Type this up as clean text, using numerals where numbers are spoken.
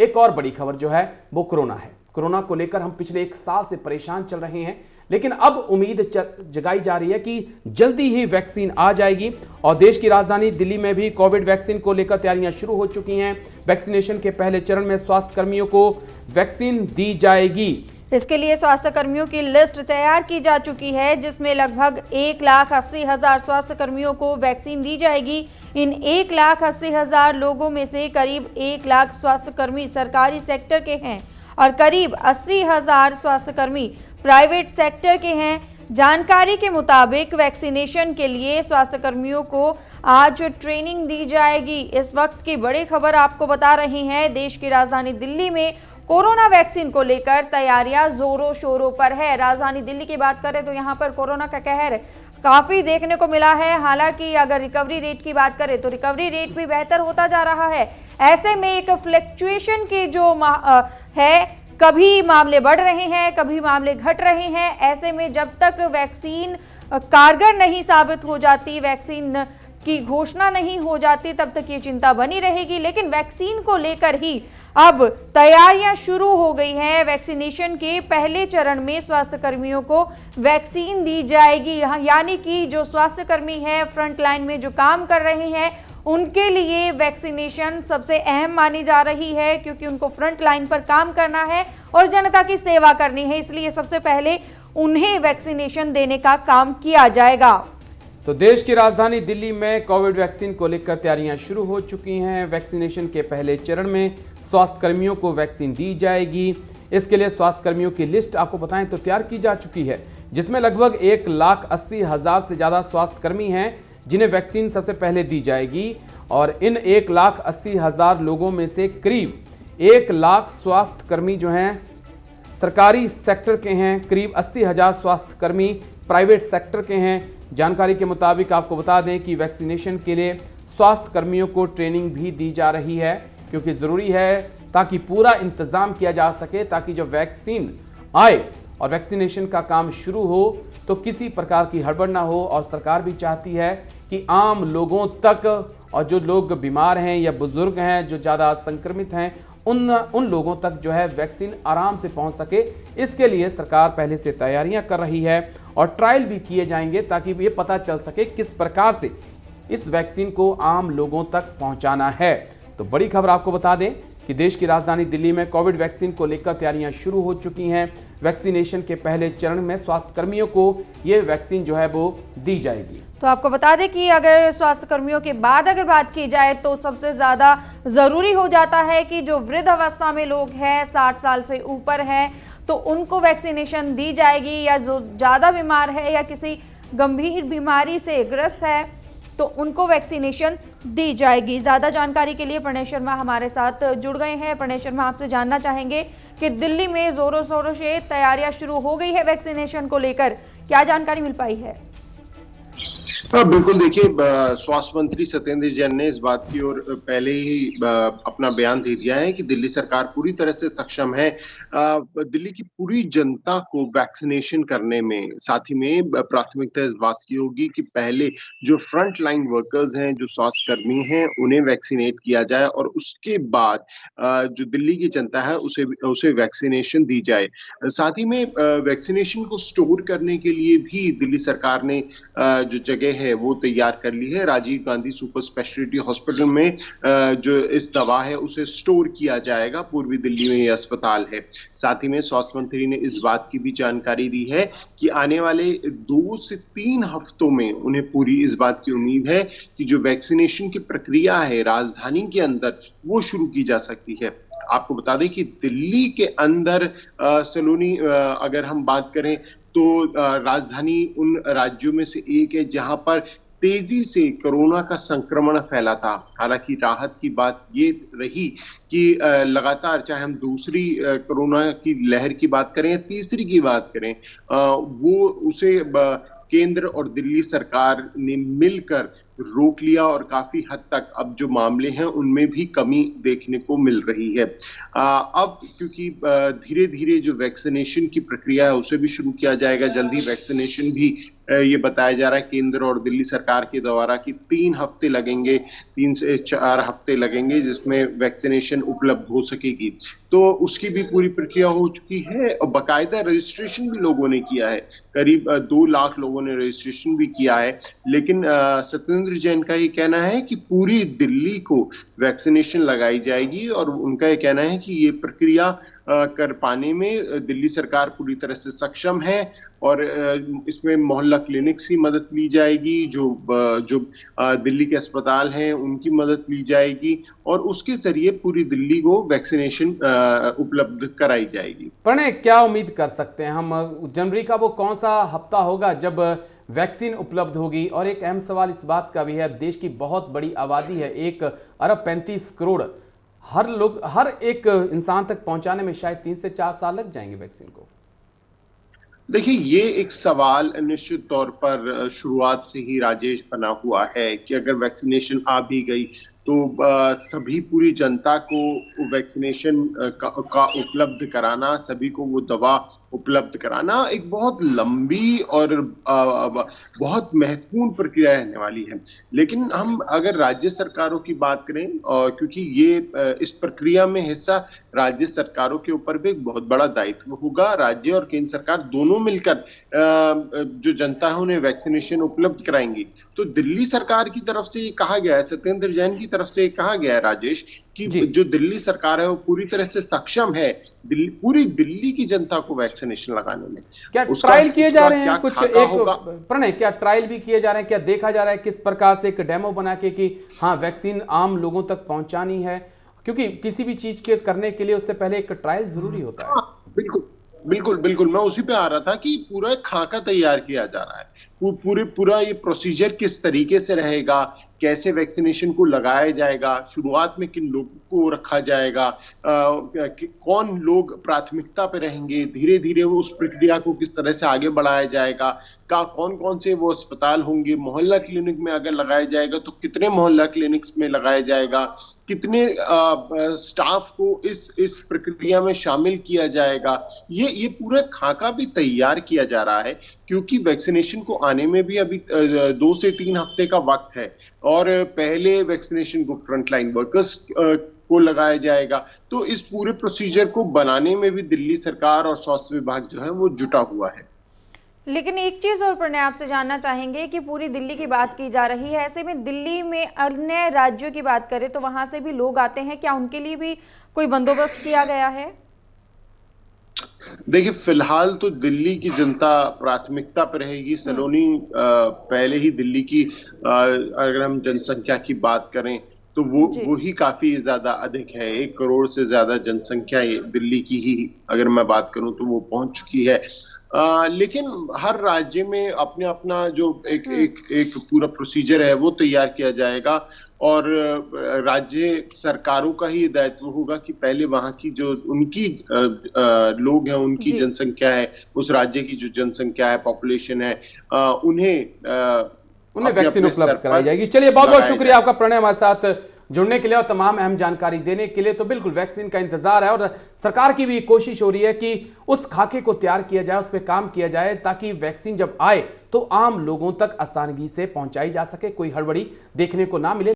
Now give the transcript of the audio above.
एक और बड़ी खबर जो है वो कोरोना है। कोरोना को लेकर हम पिछले 1 साल से परेशान चल रहे हैं, लेकिन अब उम्मीद जगाई जा रही है कि जल्दी ही वैक्सीन आ जाएगी और देश की राजधानी दिल्ली में भी कोविड वैक्सीन को लेकर तैयारियां शुरू हो चुकी हैं। वैक्सीनेशन के पहले चरण में स्वास्थ्य कर्मियों को वैक्सीन दी जाएगी। इसके लिए स्वास्थ्य कर्मियों की लिस्ट तैयार की जा चुकी है, जिसमें लगभग 1,80,000 स्वास्थ्य कर्मियों को वैक्सीन दी जाएगी। इन 1,80,000 लोगों में से करीब 1 लाख स्वास्थ्य कर्मी सरकारी सेक्टर के हैं और करीब 80,000 स्वास्थ्य कर्मी प्राइवेट सेक्टर के हैं। जानकारी के मुताबिक वैक्सीनेशन के लिए स्वास्थ्य कर्मियों को आज ट्रेनिंग दी जाएगी। इस वक्त की बड़ी खबर आपको बता रही हैं, देश की राजधानी दिल्ली में कोरोना वैक्सीन को लेकर तैयारियां जोरों शोरों पर है। राजधानी दिल्ली की बात करें तो यहां पर कोरोना का कहर काफी देखने को मिला है। हालांकि अगर रिकवरी रेट की बात करें तो रिकवरी रेट भी बेहतर होता जा रहा है। ऐसे में एक फ्लक्चुएशन की जो है, कभी मामले बढ़ रहे हैं, कभी मामले घट रहे हैं। ऐसे में जब तक वैक्सीन कारगर नहीं साबित हो जाती, वैक्सीन की घोषणा नहीं हो जाती, तब तक ये चिंता बनी रहेगी। लेकिन वैक्सीन को लेकर ही अब तैयारियां शुरू हो गई हैं। वैक्सीनेशन के पहले चरण में स्वास्थ्य कर्मियों को वैक्सीन दी जाएगी, यानी कि जो स्वास्थ्य कर्मी हैं, फ्रंट लाइन में जो काम कर रहे हैं, उनके लिए वैक्सीनेशन सबसे अहम मानी जा रही है, क्योंकि उनको फ्रंट लाइन पर काम करना है और जनता की सेवा करनी है। इसलिए सबसे पहले उन्हें वैक्सीनेशन देने का काम किया जाएगा। तो देश की राजधानी दिल्ली में कोविड वैक्सीन को लेकर तैयारियां शुरू हो चुकी हैं। वैक्सीनेशन के पहले चरण में स्वास्थ्य कर्मियों को वैक्सीन दी जाएगी। इसके लिए स्वास्थ्य कर्मियों की लिस्ट आपको बताएं तो तैयार की जा चुकी है, जिसमें लगभग 1,80,000 से ज़्यादा स्वास्थ्य कर्मी हैं जिन्हें वैक्सीन सबसे पहले दी जाएगी। और इन 1,80,000 लोगों में से करीब 1 लाख स्वास्थ्य कर्मी जो हैं सरकारी सेक्टर के हैं, करीब 80,000 स्वास्थ्य कर्मी प्राइवेट सेक्टर के हैं। जानकारी के मुताबिक आपको बता दें कि वैक्सीनेशन के लिए स्वास्थ्य कर्मियों को ट्रेनिंग भी दी जा रही है, क्योंकि ज़रूरी है ताकि पूरा इंतज़ाम किया जा सके, ताकि जब वैक्सीन आए और वैक्सीनेशन का काम शुरू हो तो किसी प्रकार की हड़बड़ ना हो। और सरकार भी चाहती है कि आम लोगों तक और जो लोग बीमार हैं या बुजुर्ग हैं, जो ज़्यादा संक्रमित हैं, उन लोगों तक जो है वैक्सीन आराम से पहुंच सके। इसके लिए सरकार पहले से तैयारियां कर रही है और ट्रायल भी किए जाएंगे, ताकि ये पता चल सके किस प्रकार से इस वैक्सीन को आम लोगों तक पहुंचाना है। तो बड़ी खबर आपको बता दें कि देश की राजधानी दिल्ली में कोविड वैक्सीन को लेकर तैयारियां शुरू हो चुकी हैं। वैक्सीनेशन के पहले चरण में स्वास्थ्य कर्मियों को ये वैक्सीन जो है वो दी जाएगी। तो आपको बता दें कि अगर स्वास्थ्य कर्मियों के बाद अगर बात की जाए तो सबसे ज़्यादा ज़रूरी हो जाता है कि जो वृद्ध अवस्था में लोग हैं, 60 साल से ऊपर हैं, तो उनको वैक्सीनेशन दी जाएगी। या जो ज़्यादा बीमार है या किसी गंभीर बीमारी से ग्रस्त है तो उनको वैक्सीनेशन दी जाएगी। ज़्यादा जानकारी के लिए प्रणय शर्मा हमारे साथ जुड़ गए हैं। प्रणय शर्मा, आपसे जानना चाहेंगे कि दिल्ली में ज़ोरों शोरों से तैयारियां शुरू हो गई है वैक्सीनेशन को लेकर, क्या जानकारी मिल पाई है? बिल्कुल, देखिए, स्वास्थ्य मंत्री सत्येंद्र जैन ने इस बात की ओर पहले ही अपना बयान दे दिया है कि दिल्ली सरकार पूरी तरह से सक्षम है दिल्ली की पूरी जनता को वैक्सीनेशन करने में। साथ ही में प्राथमिकता इस बात की होगी कि पहले जो फ्रंट लाइन वर्कर्स हैं, जो स्वास्थ्य कर्मी हैं, उन्हें वैक्सीनेट किया जाए और उसके बाद जो दिल्ली की जनता है उसे वैक्सीनेशन दी जाए। साथ ही में वैक्सीनेशन को स्टोर करने के लिए भी दिल्ली सरकार ने जो जगह है वो तैयार कर ली है। Rajiv Gandhi super speciality hospital में जो इस दवा है उसे स्टोर किया जाएगा। पूर्वी दिल्ली में यह अस्पताल है। साथ ही में स्वास्थ्य मंत्री ने इस बात की भी जानकारी दी है कि आने वाले 2 से 3 हफ्तों में उन्हें पूरी इस बात की उम्मीद है कि जो वैक्सीनेशन की प्रक्रिया है राजधानी के अंदर वो शुरू की जा सकती है। आपको बता दें कि दिल्ली के अंदर सलोनी अगर हम बात करें तो राजधानी उन राज्यों में से एक है जहां पर तेजी से कोरोना का संक्रमण फैला था। हालांकि राहत की बात ये रही कि लगातार, चाहे हम दूसरी कोरोना की लहर की बात करें या तीसरी की बात करें, वो उसे केंद्र और दिल्ली सरकार ने मिलकर रोक लिया और काफी हद तक अब जो मामले हैं उनमें भी कमी देखने को मिल रही है। अब क्योंकि धीरे धीरे जो वैक्सीनेशन की प्रक्रिया है उसे भी शुरू किया जाएगा, जल्दी वैक्सीनेशन भी ये बताया जा रहा है केंद्र और दिल्ली सरकार के द्वारा कि 3 हफ्ते लगेंगे, 3 से 4 हफ्ते लगेंगे जिसमें वैक्सीनेशन उपलब्ध हो सकेगी। तो उसकी भी पूरी प्रक्रिया हो चुकी है और बाकायदा रजिस्ट्रेशन भी लोगों ने किया है, करीब 2 लाख लोगों ने रजिस्ट्रेशन भी किया है। लेकिन सत्येंद्र जैन का ये कहना है कि पूरी दिल्ली को वैक्सीनेशन लगाई जाएगी और उनका ये कहना है कि ये प्रक्रिया कर पाने में दिल्ली सरकार पूरी तरह से सक्षम है और इसमें मोहल्ला क्लिनिक्स की मदद ली जाएगी, जो दिल्ली के अस्पताल हैं उनकी मदद ली जाएगी और उसके जरिए पूरी दिल्ली को वैक्सीनेशन उपलब्ध कराई जाएगी। प्रणय, क्या उम्मीद कर सकते हैं हम? जनवरी का वो कौन सा हफ्ता होगा जब वैक्सीन उपलब्ध होगी? और एक अहम सवाल इस बात का भी है, देश की बहुत बड़ी आबादी है, 1 अरब 35 करोड़, हर एक इंसान तक पहुंचाने में शायद 3 से 4 साल लग जाएंगे वैक्सीन को। देखिए, ये एक सवाल निश्चित तौर पर शुरुआत से ही राजेश बना हुआ है कि अगर वैक्सीनेशन आ भी गई तो सभी पूरी जनता को वैक्सीनेशन का उपलब्ध कराना, सभी को वो दवा उपलब्ध कराना एक बहुत लंबी और बहुत महत्वपूर्ण प्रक्रिया रहने वाली है। लेकिन हम अगर राज्य सरकारों की बात करें, क्योंकि ये इस प्रक्रिया में हिस्सा राज्य सरकारों के ऊपर भी एक बहुत बड़ा दायित्व होगा। राज्य और केंद्र सरकार दोनों मिलकर जो जनता है उन्हें वैक्सीनेशन उपलब्ध कराएंगी। तो दिल्ली सरकार की तरफ से ये कहा गया है, सत्येंद्र जैन की तरफ से कहा गया है राजेश, कि जो दिल्ली सरकार है वो पूरी तरह से सक्षम है पूरी दिल्ली की जनता को वैक्सीनेशन लगाने में। क्या ट्रायल किए जा रहे हैं कुछ? प्रणय, क्या ट्रायल भी किए जा रहे हैं? क्या देखा जा रहा है किस प्रकार से एक डेमो बना के कि हाँ वैक्सीन आम लोगों तक पहुंचानी है? क्योंकि किसी भी चीज के करने के लिए उससे पहले एक ट्रायल जरूरी होता है। बिल्कुल मैं उसी पे आ रहा था कि पूरा खाका तैयार किया जा रहा है। पूरा ये प्रोसीजर किस तरीके से रहेगा, कैसे वैक्सीनेशन को लगाया जाएगा, शुरुआत में किन लोगों को रखा जाएगा, कौन लोग प्राथमिकता पे रहेंगे, धीरे धीरे वो उस प्रक्रिया को किस तरह से आगे बढ़ाया जाएगा, कौन कौन से वो अस्पताल होंगे, मोहल्ला क्लिनिक में अगर लगाया जाएगा तो कितने मोहल्ला क्लिनिक्स में लगाया जाएगा, कितने स्टाफ को इस प्रक्रिया में शामिल किया जाएगा, ये पूरा खाका भी तैयार किया जा रहा है। क्योंकि वैक्सीनेशन को आने में भी अभी 2 से 3 हफ्ते का वक्त है और पहले वैक्सीनेशन को फ्रंटलाइन वर्कर्स को लगाया जाएगा। तो इस पूरे प्रोसीजर को बनाने में भी दिल्ली सरकार और स्वास्थ्य विभाग जो है वो जुटा हुआ है। लेकिन एक चीज और प्रणय आपसे जानना चाहेंगे कि पूरी दिल्ली की बात की जा रही है, ऐसे में दिल्ली में अन्य राज्यों की बात करें तो वहां से भी लोग आते हैं, क्या उनके लिए भी कोई बंदोबस्त किया गया है? देखिए, फिलहाल तो दिल्ली की जनता प्राथमिकता पर रहेगी। सलोनी पहले ही दिल्ली की अगर हम जनसंख्या की बात करें तो वो ही काफी ज्यादा अधिक है। 1 करोड़ से ज्यादा जनसंख्या दिल्ली की ही अगर मैं बात करूं तो वो पहुंच चुकी है। लेकिन हर राज्य में अपने अपना जो एक पूरा प्रोसीजर है वो तैयार किया जाएगा और राज्य सरकारों का ही दायित्व होगा कि पहले वहां की जो उनकी लोग हैं, उनकी जनसंख्या है, उस राज्य की जो जनसंख्या है, पॉपुलेशन है, उन्हें वैक्सीन उपलब्ध कराई जाएगी। चलिए, बहुत बहुत शुक्रिया आपका प्रणय हमारे साथ जुड़ने के लिए और तमाम अहम जानकारी देने के लिए। तो बिल्कुल वैक्सीन का इंतजार है और सरकार की भी कोशिश हो रही है कि उस खाके को तैयार किया जाए, उस पर काम किया जाए ताकि वैक्सीन जब आए तो आम लोगों तक आसानी से पहुंचाई जा सके, कोई हड़बड़ी देखने को ना मिले।